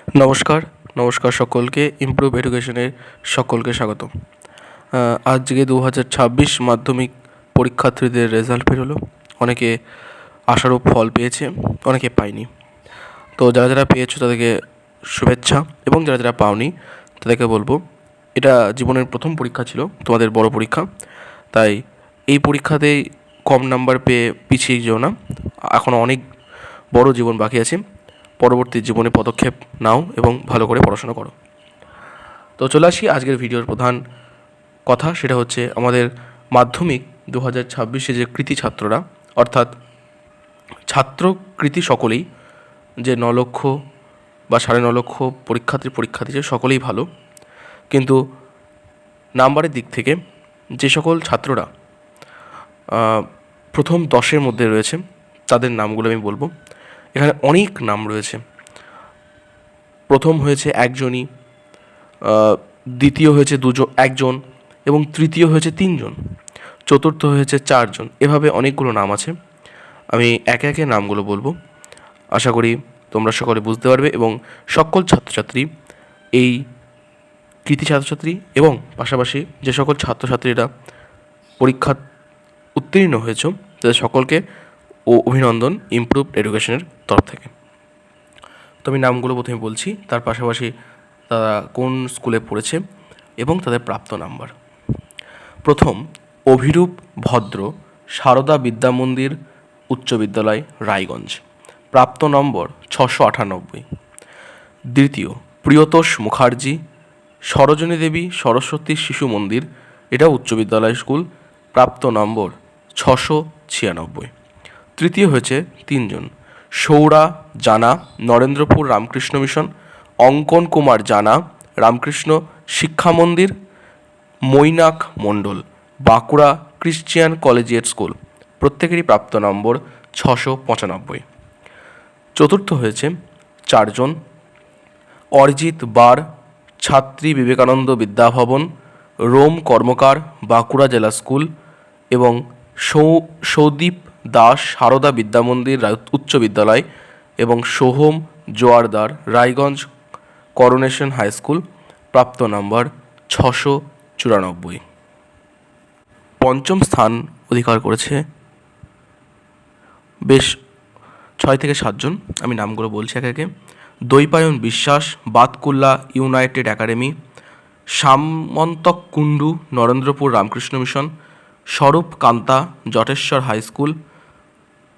নমস্কার নমস্কার সকলকে ইমপ্রুভ এডুকেশনের সকলকে স্বাগত। আজকে 2026 মাধ্যমিক পরীক্ষার্থীদের রেজাল্ট বেরোলো। অনেকে আশারূপ ফল পেয়েছে, অনেকে পায়নি। তো যারা যারা পেয়েছো তাদেরকে শুভেচ্ছা, এবং যারা যারা পাওনি তাদেরকে বলবো এটা জীবনের প্রথম পরীক্ষা ছিল, তোমাদের বড় পরীক্ষা। তাই এই পরীক্ষাতেই কম নাম্বার পেয়ে পিছিয়ে যেও না, এখনও অনেক বড় জীবন বাকি আছে। পরবর্তী জীবনে পদক্ষেপ নাও এবং ভালো করে পড়াশোনা করো। তো চলে আসি আজকের ভিডিওর প্রধান কথা, সেটা হচ্ছে আমাদের মাধ্যমিক 2026 যে কৃতি ছাত্ররা, অর্থাৎ ছাত্র কৃতি সকলেই, যে 9 লক্ষ বা 9.5 লক্ষ পরীক্ষার্থী সকলেই ভালো, কিন্তু নাম্বারের দিক থেকে যে সকল ছাত্ররা প্রথম 10-এর মধ্যে রয়েছে তাদের নামগুলো আমি বলবো। এখানে অনেক নাম রয়েছে। প্রথম হয়েছে একজনই, দ্বিতীয় হয়েছে একজন, এবং তৃতীয় হয়েছে 3 জন, চতুর্থ হয়েছে 4 জন। এভাবে অনেকগুলো নাম আছে। আমি একে একে নামগুলো বলবো, আশা করি তোমরা সকলে বুঝতে পারবে। এবং সকল ছাত্রছাত্রী, এই কৃতি ছাত্রছাত্রী এবং পাশাপাশি যে সকল ছাত্রছাত্রীরা পরীক্ষা উত্তীর্ণ হয়েছ তাদের সকলকে অভিনন্দন ইমপ্রুভ এডুকেশনের তরফ থেকে। তো আমি নামগুলো প্রথমে বলছি, তার পাশাপাশি তারা কোন স্কুলে পড়েছে এবং তাদের প্রাপ্ত নাম্বার। প্রথম, অভিরূপ ভদ্র, সারদা বিদ্যামন্দির উচ্চ বিদ্যালয়, রায়গঞ্জ, প্রাপ্ত নম্বর 698। দ্বিতীয়, প্রিয়তোষ মুখার্জি, সরোজিনী দেবী সরস্বতী শিশু মন্দির, এটা উচ্চ বিদ্যালয় স্কুল, প্রাপ্ত নম্বর 696। তৃতীয় হয়েছে 3 জন, সৌরা জানা, নরেন্দ্রপুর রামকৃষ্ণ মিশন, অঙ্কন কুমার জানা, রামকৃষ্ণ শিক্ষা মন্দির, মৈনাক মণ্ডল, বাঁকুড়া ক্রিশ্চিয়ান কলেজিয়েট স্কুল, প্রত্যেকেরই প্রাপ্ত নম্বর 695। চতুর্থ হয়েছে 4 জন, অরিজিৎ বার, ছাত্রী বিবেকানন্দ বিদ্যাভবন, রোম কর্মকার, বাঁকুড়া জেলা স্কুল, এবং সৌদীপ দাস, সারদা বিদ্যামন্দির উচ্চ বিদ্যালয়, এবং Soham Joardar, Raiganj coronation high school, প্রাপ্ত নম্বর 694। পঞ্চম স্থান অধিকার করেছে বেশ 6 থেকে 7 জন। আমি নামগুলো বলছি একে একে। Dwaipayan Biswas, Batkulla united academy, Samantak Kundu Narendrapur Ramakrishna mission, Swarup Kanta Jateswar high school,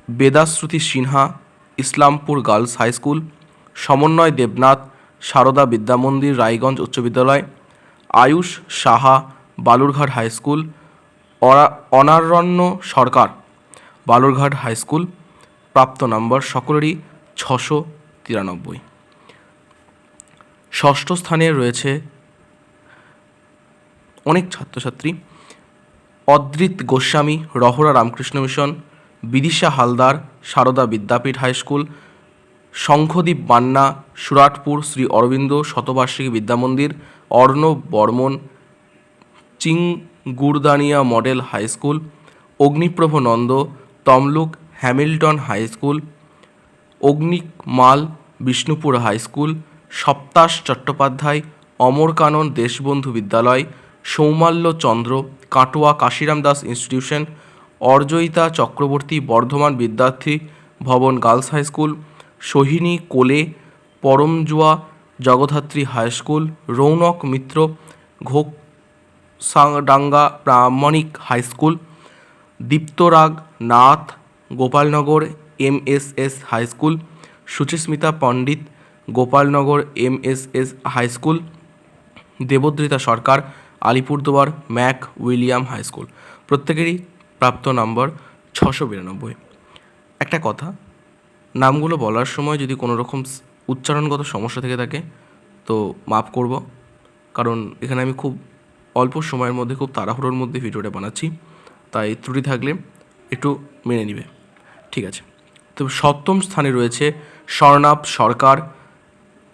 Bedashruti Sinha Islampur girls high school, Samanway Debnath Sarada Vidyamandir Raiganj উচ্চ বিদ্যালয়, Ayush Saha Balurghat high school, Anaranya Sarkar Balurghat high school, প্রাপ্ত নম্বর সকলেরই 693। ষষ্ঠ স্থানে রয়েছে অনেক ছাত্রছাত্রী, Adrit Goswami Rahara Ramakrishna mission, Bidisha Haldar Sarada Vidyapith high school, Shankhadeep Banna Suratpur Shri Aurobindo শতবার্ষিকী Vidyamandir, Arnab Barman চিংগুরদানিয়া model high school, Agniprabha Nanda Tamluk Hamilton high school, Agnik Mal Bishnupur high school, Saptash Chattopadhyay Amarkanan Deshbandhu বিদ্যালয়, Soumalya Chandra Katwa Kashiram Das institution, Arjayita Chakraborty Bardhaman Vidyarthi Bhavan girls high school, Sohini Kole Paramjua Jagaddhatri high school, Rounak Mitra Ghoksadanga Pramanik high school, Diptarag Nath Gopalnagar MSS high school, Suchismita Pandit Gopalnagar MSS high school, Debdrita Sarkar Alipurduar Mac William high school, প্রত্যেকেরই প্রাপ্ত নম্বর 692। একটা কথা, নামগুলো বলার সময় যদি কোনো রকম উচ্চারণগত সমস্যা থেকে থাকে তো মাফ করব, কারণ এখানে আমি খুব অল্প সময়ের মধ্যে খুব তাড়াহুড়োর মধ্যে ভিডিওটা বানাচ্ছি, তাই ত্রুটি থাকলে একটু মেনে নিবে, ঠিক আছে। তো সপ্তম স্থানে রয়েছে স্বর্ণাভ সরকার,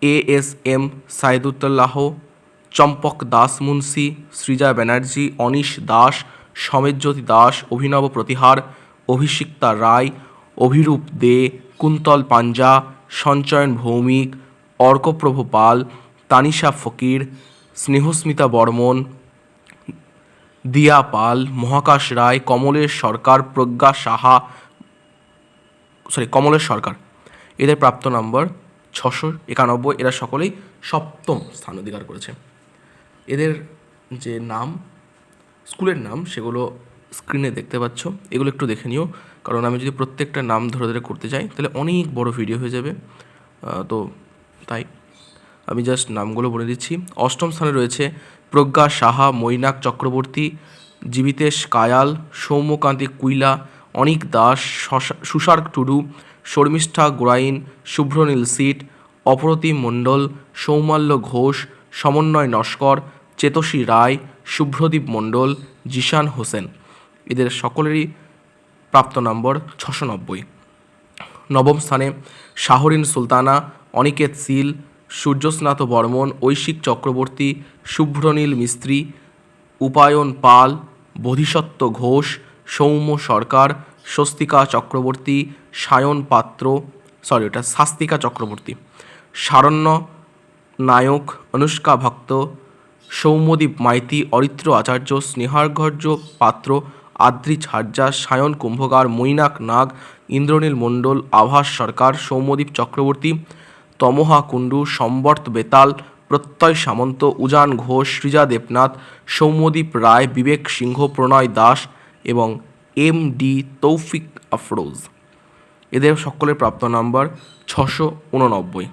ASM সাইদুল্লাহ, চম্পক দাস মুন্সি, সৃজা ব্যানার্জি, অনিশ দাস, সমেতজ্যোতি দাস, অভিনব প্রতিহার, অভিষিক্তা রায়, অভিরূপ দে, কুন্তল পাঞ্জা, সঞ্চয়ন ভৌমিক, অর্কপ্রভ পাল, তানিশা ফকির, স্নেহস্মিতা বর্মন, দিয়া পাল, মহাকাশ রায়, কমলেশ সরকার, প্রজ্ঞা সাহা, কমলেশ সরকার। এদের প্রাপ্ত নম্বর 691। এরা সকলেই সপ্তম স্থান অধিকার করেছে। এদের যে নাম, স্কুলের নাম, সেগুলো স্ক্রিনে দেখতে পাচ্ছ। এগুলো একটু দেখে নিও, কারণ আমি যদি প্রত্যেকটা নাম ধরে ধরে করতে যাই তাহলে অনেক বড় ভিডিও হয়ে যাবে। তো তাই আমি জাস্ট নামগুলো বলে দিচ্ছি। অষ্টম স্থানে রয়েছে প্রজ্ঞা সাহা, মৈনাক চক্রবর্তী, জীবিতেশ কায়াল, সৌম্যকান্তি কুইলা, অনিক দাস, সুসার্গ টুডু, শর্মিষ্ঠা গোড়াইন, শুভ্রনীল সিট, অপরতিম মণ্ডল, সৌমাল্য ঘোষ, সমন্বয় নস্কর, চেতসী রায়, শুভ্রদীপ মণ্ডল, জিশান হোসেন। এদের সকলেরই প্রাপ্ত নম্বর 690। নবম স্থানে শাহরিন সুলতানা, অনিকেত সিল, সূর্যস্নাত বর্মন, ঐশিক চক্রবর্তী, শুভ্রনীল মিস্ত্রি, উপায়ন পাল, বোধিসত্ত্ব ঘোষ, সৌম্য সরকার, স্বস্তিকা চক্রবর্তী, সায়ন পাত্র, শাস্তিকা চক্রবর্তী, শারণ্য নায়ক, অনুষ্কা ভক্ত, সৌম্যদীপ মাইতি, অরিত্র আচার্য, স্নেহার্ঘ্য পাত্র, আদ্রি ঝাড়জা, সায়ন কুম্ভকার, মৈনাক নাগ, ইন্দ্রনীল মণ্ডল, আভাস সরকার, সৌম্যদীপ চক্রবর্তী, তমোহা কুণ্ডু, সম্বর্ত বেতাল, প্রত্যয় সামন্ত, উজান ঘোষ, সৃজা দেবনাথ, সৌম্যদীপ রায়, বিবেক সিংহ, প্রণয় দাস এবং MD তৌফিক আফরোজ। এদের সকলের প্রাপ্ত নাম্বার 689।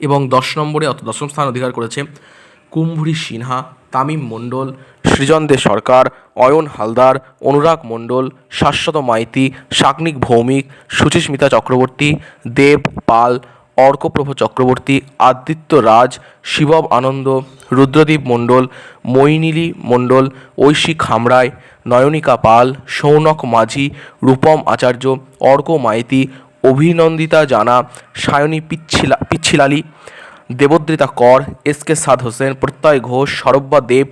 এবং 10 নম্বরে অর্থাৎ 10ম স্থান অধিকার করেছে কুম্ভুরি সিনহা, তামিম মণ্ডল, সৃজন দে সরকার, অয়ন হালদার, অনুরাগ মণ্ডল, শাশ্বত মাইতি, শাকনিক ভৌমিক, সুচিস্মিতা চক্রবর্তী, দেব পাল, অর্কপ্রভ চক্রবর্তী, আদিত্য রাজ, শিবব আনন্দ, রুদ্রদীপ মণ্ডল, মৈনিলী মণ্ডল, ঐশী খামরায়, নয়নিকা পাল, সৌনক মাঝি, রূপম আচার্য, অর্ক মাইতি, অভিনন্দিতা জানা, সায়নী পিচ্ছিলালি, দেবদ্রিতা কর, SK সাদ হোসেন, প্রত্যয় ঘোষ, সরব্বা দেব,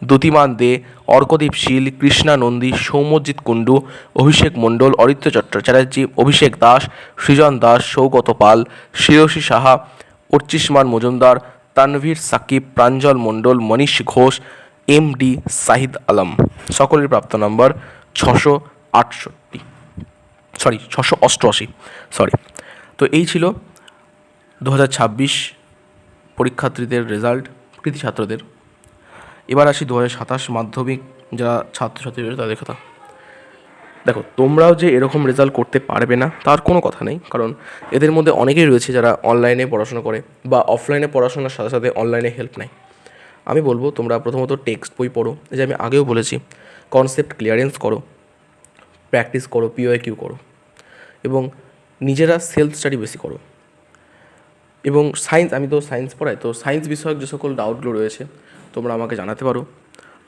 দ্যুতিমান দে, অর্কদীপ শীল, কৃষ্ণা নন্দী, সৌম্যজিৎ কুণ্ডু, অভিষেক মণ্ডল, অরিত্র চ্যাটার্জি, অভিষেক দাস, সৃজন দাস, সৌগত পাল, শ্রেয়সী সাহা, অর্চিষ্মান মজুমদার, তানভীর সাকিব, প্রাঞ্জল মণ্ডল, মনীষ ঘোষ, MD সাহিদ আলম। সকলের প্রাপ্ত নম্বর 688। তো এই ছিল 2026 পরীক্ষার্থীদের রেজাল্ট, কৃতি ছাত্রদের। এবার আসি 2027 মাধ্যমিক যারা ছাত্রছাত্রী রয়েছে তাদের কথা। দেখো, তোমরাও যে এরকম রেজাল্ট করতে পারবে না তার কোনো কথা নেই, কারণ এদের মধ্যে অনেকেই রয়েছে যারা অনলাইনে পড়াশোনা করে বা অফলাইনে পড়াশোনার সাথে সাথে অনলাইনে হেল্প নেয়। আমি বলবো তোমরা প্রথমত টেক্সট বই পড়ো, যে আমি আগেও বলেছি, কনসেপ্ট ক্লিয়ারেন্স করো, প্র্যাকটিস করো, PYQ করো এবং নিজেরা সেলফ স্টাডি বেশি করো। এবং সায়েন্স, আমি তো সায়েন্স পড়াই, তো সায়েন্স বিষয়ক যে সকল ডাউটগুলো রয়েছে তোমরা আমাকে জানাতে পারো,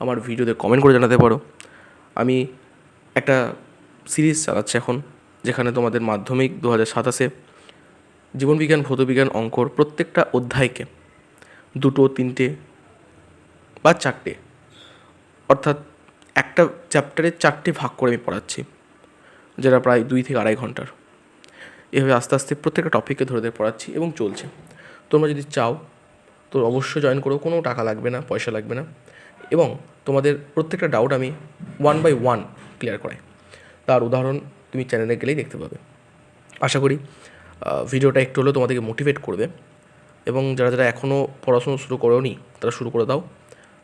আমার ভিডিওতে কমেন্ট করে জানাতে পারো। আমি একটা সিরিজ চালাচ্ছি এখন, যেখানে তোমাদের মাধ্যমিক 2027 জীবনবিজ্ঞান, ভৌতবিজ্ঞান, অঙ্কর প্রত্যেকটা অধ্যায়কে 2, 3 বা 4, অর্থাৎ একটা চ্যাপ্টারে 4 ভাগ করে আমি পড়াচ্ছি, যেটা প্রায় 2 থেকে 2.5 ঘন্টার। এভাবে আস্তে আস্তে প্রত্যেকটা টপিককে ধরে ধরে পড়াচ্ছি এবং চলছে। তোমরা যদি চাও তো অবশ্যই জয়েন করো, কোনো টাকা লাগবে না, পয়সা লাগবে না, এবং তোমাদের প্রত্যেকটা ডাউট আমি 1 by 1 ক্লিয়ার করাই। তার উদাহরণ তুমি চ্যানেলে গেলেই দেখতে পাবে। আশা করি ভিডিওটা একটু হলেও তোমাদেরকে মোটিভেট করবে, এবং যারা যারা এখনও পড়াশুনো শুরু করেনি তারা শুরু করে দাও।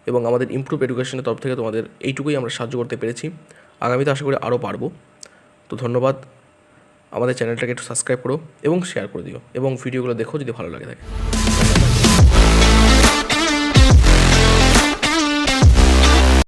এবং আমাদের ইমপ্রুভ এডুকেশনের তরফ থেকে তোমাদের এইটুকুই আমরা সাহায্য করতে পেরেছি, আগামীতে আশা করি আরও পারবো। তো ধন্যবাদ। আমাদের চ্যানেলটাকে একটু সাবস্ক্রাইব করো এবং শেয়ার করে দিও, এবং ভিডিওগুলো দেখো যদি ভালো লাগে থাকে।